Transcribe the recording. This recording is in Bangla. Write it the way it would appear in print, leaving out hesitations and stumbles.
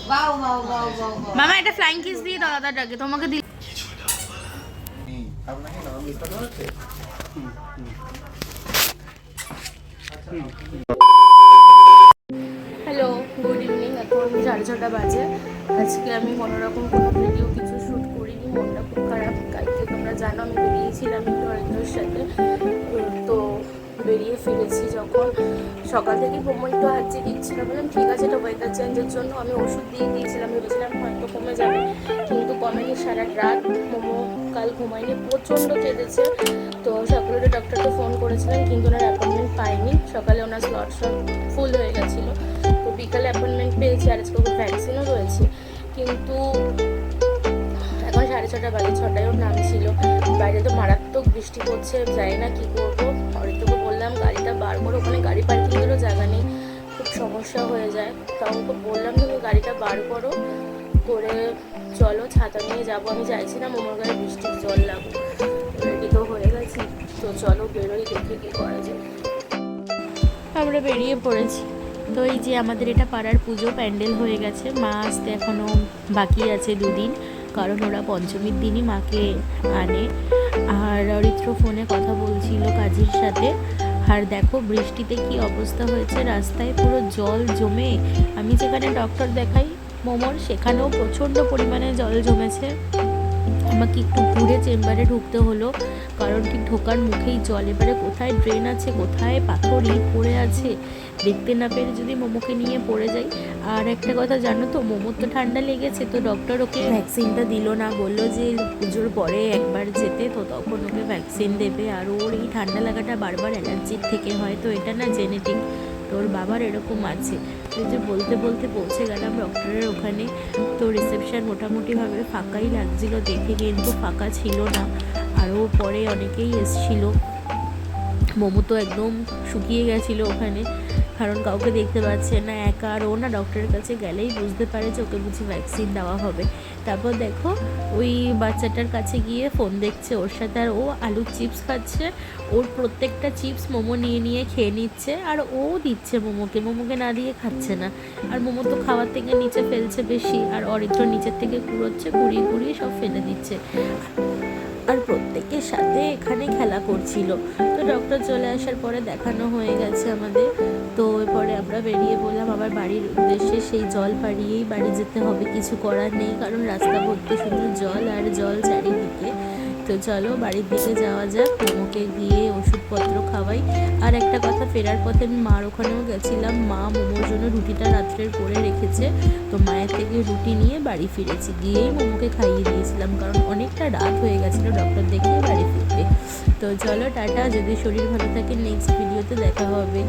মামা এটা ফ্লাইং কিস দিয়ে দাও দাদাটাকে, তোমাকে দিই। Hello, good evening. এখন 6:30 বাজে। আজকে আমি কোনোরকম কোনো ভিডিও কিছু শ্যুট করিনি, মনটা খুব খারাপ। কালকে তোমরা জানো আমি বেরিয়েছিলাম একটু অরিত্রর সাথে, তো বেরিয়ে ফিরেছি যখন সকাল থেকে মোমো একটু হাঁচিয়ে দিচ্ছিলাম, বললাম ঠিক আছে এটা ওয়েদার চেঞ্জের জন্য। আমি ওষুধ দিয়ে দিয়েছিলাম, ভেবেছিলাম হয়তো কমে যাবে, কিন্তু কমেনি। সারা রাত মোমো কাল ঘুমায়নি, প্রচণ্ড কেঁদেছে। তো সকালে ডক্টরকে ফোন করেছিলাম, কিন্তু ওনার অ্যাপয়েন্টমেন্ট পাইনি। সকালে ওনার স্লট সব ফুল হয়ে গেছিলো, তো বিকালে অ্যাপয়েন্টমেন্ট পেয়েছি। আর আজকে ওকে ভ্যাকসিনও রয়েছে, কিন্তু এখন 6:30 বাজে, 6টায় ওর নাম ছিল। বাইরে তো মারাত্মক বৃষ্টি পড়ছে, জানি না কী করবো। অরিত্রকে বললাম গাড়িটা বার করো, ওখানে গাড়ি পার্কিংয়েরও জায়গা নেই, খুব সমস্যা হয়ে যায়। তাও ওকে বললাম তুমি গাড়িটা বার করো, করে চলো ছাতা নিয়ে যাবো। আমি চাইছি না মোমোর গায়ে বৃষ্টির জল লাগুক। রেডি তো হয়ে গেছি, তো চলো বেরোই, দেখে কী করা যায়। আমরা বেরিয়ে পড়েছি। তো এই যে আমাদের এটা পাড়ার পুজো প্যান্ডেল হয়ে গেছে, মা আসতে এখনও বাকি আছে 2 দিন, কারণ ওরা পঞ্চমীর দিনই মাকে আনে। আর অরিত্র ফোনে কথা বলছিল কাজীর সাথে। আর দেখো বৃষ্টিতে কি অবস্থা হয়েছে, রাস্তায় পুরো জল জমে। আমি যেখানে ডক্টর দেখাই মোমোর, সেখানেও প্রচণ্ড পরিমাণে জল জমেছে। আমাকে একটু ঘুরে চেম্বারে ঢুকতে হলো, কারণ ঠিক ঢোকার মুখেই জল। এবারে কোথায় ড্রেন আছে, কোথায় পাথর ইট পড়ে আছে, দেখতে না পেরে যদি মোমোকে নিয়ে পড়ে যাই। আর একটা কথা জানো তো, মোমোর তো ঠান্ডা লেগেছে, তো ডক্টর ওকে ভ্যাকসিনটা দিল না, বললো যে পুজোর পরে একবার যেতে, তো তখন ওকে ভ্যাকসিন দেবে। আর ওর এই ঠান্ডা লাগাটা বারবার অ্যালার্জির থেকে হয়, তো এটা না জেনেটিক, তোর বাবার এরকম আছে। তো যে বলতে বলতে পৌঁছে গেলাম ডক্টরের ওখানে। তো রিসেপশান মোটামুটিভাবে ফাঁকাই লাগছিল দেখে, কিন্তু ফাঁকা ছিল না। আরও পরে অনেকেই এসছিল। মোমো তো একদম শুকিয়ে গেছিলো ওখানে, কারণ কাউকে দেখতে পাচ্ছে না। একা আর ও না ডক্টরের কাছে গেলেই বুঝতে পারে যে ওকে বুঝি ভ্যাকসিন দেওয়া হবে। তারপর দেখো ওই বাচ্চাটার কাছে গিয়ে ফোন দেখছে ওর সাথে, আর ও আলুর চিপস খাচ্ছে। ওর প্রত্যেকটা চিপস মোমো নিয়ে নিয়ে খেয়ে নিচ্ছে, আর ও দিচ্ছে মোমোকে, মোমোকে না দিয়ে খাচ্ছে না। আর মোমো তো খাওয়ার থেকে নিচে ফেলছে বেশি, আর অরিত্র নিচের থেকে কুড়োচ্ছে, কুড়িয়ে কুড়িয়ে সব ফেলে দিচ্ছে। আর প্রত্যেকের সাথে এখানে খেলা করছিল। তো ডক্টর চলে আসার পরে দেখানো হয়ে গেছে আমাদের। তো এরপরে আমরা বেরিয়ে বললাম আবার বাড়ির উদ্দেশ্যে। সেই জল পাড়িয়েই বাড়ি যেতে হবে, কিছু করার নেই, কারণ রাস্তা ভর্তি শুধু জল আর জল চারিদিকে। তো চলো বাড়ির দিকে যাওয়া যাক, মোমোকে গিয়ে ওষুধপত্র খাওয়াই। আর একটা কথা, ফেরার পথে আমি মার ওখানেও গেছিলাম, মা মোমোর জন্য রুটিটা রাত্রের করে রেখেছে। তো মায়ের থেকে রুটি নিয়ে বাড়ি ফিরেছি, গিয়েই মোমোকে খাইয়ে দিয়েছিলাম, কারণ অনেকটা রাত হয়ে গেছিলো ডক্টর দেখিয়ে বাড়ি ফিরতে। তো চলো টাটা, যদি শরীর ভালো থাকে নেক্সট ভিডিওতে দেখা হবে।